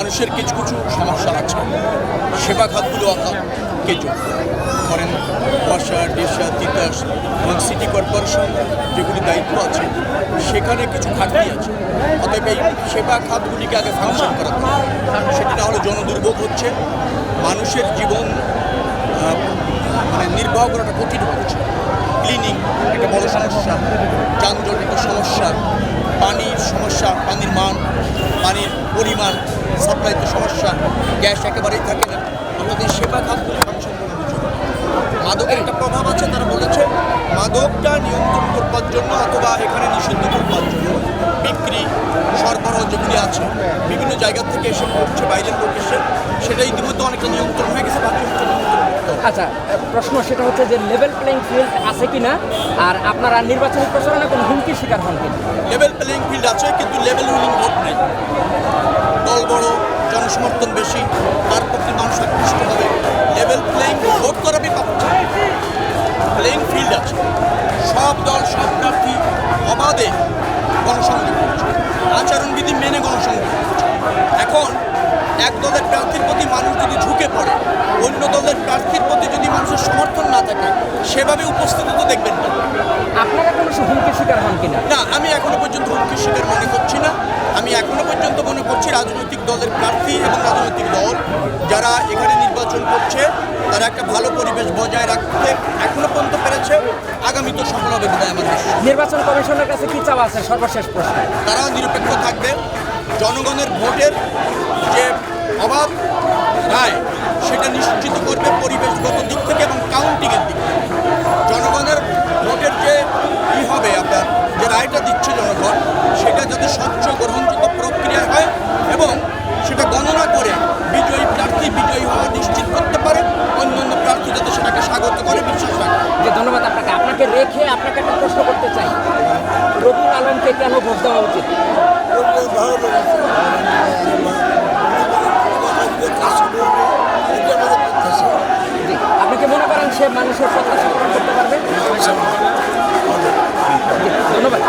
মানুষের কিছু কিছু সমস্যা আছে, সেবা খাতগুলো কিছু ধরেন ওয়াসার, ডিশার, তিতাস এবং সিটি কর্পোরেশন যেগুলি দায়িত্ব আছে সেখানে কিছু ঘাটতি আছে। অতএব এই সেবা খাতগুলিকে আগে ফাংশন করা সেটি না হলে জনদুর্ভোগ হচ্ছে, মানুষের জীবন নির্বাহ করাটা কঠিন হচ্ছে। ক্লিনিং একটা বড় সমস্যা, যানজট একটা সমস্যা, পানির সমস্যা, পানির মান, পানির পরিমাণ, সাপ্লাইতে সমস্যা, গ্যাস একেবারেই থাকে না। আমাদের সেবা খাতগুলি ফাংশন করানো জন্য মাদকের একটা প্রভাব আছে। তারা বলেছে মাদকটা নিয়ন্ত্রণ করবার জন্য অথবা এখানে নিষিদ্ধ করবার জন্য বিক্রি সরবরাহ যেগুলি আছে বিভিন্ন জায়গা থেকে এসে পড়ছে, বাইরের লোক এসে, সেটা ইতিমধ্যে অনেকটা নিয়ন্ত্রণ হয়ে গেছে। বাকি আচ্ছা, প্রশ্ন সেটা হচ্ছে যে লেভেল প্লেইং ফিল্ড আছে কিনা, আর আপনারা নির্বাচনী প্রচারণা কোনো হুমকির শিকার হন কিনা? লেভেল প্লেইং ফিল্ড আছে, কিন্তু লেভেল রুলিং ভোট নেই। দল বড়, জনসমর্থন বেশি, তার প্রতি মানুষ আকৃষ্ট হবে। লেভেল প্লেইং ভোট করাবি পাচ্ছে, প্লেইং ফিল্ড আছে, সব দল সব প্রার্থী অবাধে গণসংযোগ করছে, আচরণবিধি মেনে গণসংযোগ করছে। এখন এক দলের প্রার্থীর প্রতি মানুষ যদি ঝুঁকে পড়ে, অন্য দলের প্রার্থীর প্রতি যদি মানুষের সমর্থন না থাকে, সেভাবে উপস্থিতি তো দেখবেন না। আপনারা কোনো হুমকির শিকার হন কিনা? না, আমি এখনো পর্যন্ত হুমকির শিকার মনে করছি না। আমি এখনো পর্যন্ত মনে করছি রাজনৈতিক দলের প্রার্থী এবং রাজনৈতিক দল যারা এখানে নির্বাচন করছে তারা একটা ভালো পরিবেশ বজায় রাখতে এখনো পর্যন্ত পেরেছে। আগামী তো সফল হবে বলে আমার বিশ্বাস। নির্বাচন কমিশনের কাছে কি চাওয়া আছে? সর্বশেষ প্রশ্ন। তারা নিরপেক্ষ থাকবে, জনগণের ভোটের যে অবাধ রায় সেটা নিশ্চিত করবে পরিবেশগত দিক থেকে এবং কাউন্টিংয়ের দিক থেকে। জনগণের ভোটের যে হবে, আপনার যে রায়টা দিচ্ছে জনগণ, সেটা যাতে স্বচ্ছ গ্রহণযোগ্য প্রক্রিয়া হয় এবং সেটা গণনা করে বিজয়ী প্রার্থী বিজয়ী হওয়া নিশ্চিত করতে পারে, অন্যান্য প্রার্থী যাতে সেটাকে স্বাগত করে বিশ্বাস রাখে। যে ধন্যবাদ আপনাকে। আপনাকে রেখে আপনাকে একটা প্রশ্ন করতে চাই, রবিউল আলমকে কেন ভোট দেওয়া উচিত? আপনি কি মনে করেন সে মানুষের প্রত্যাশা পূরণ করতে পারবে? ধন্যবাদ।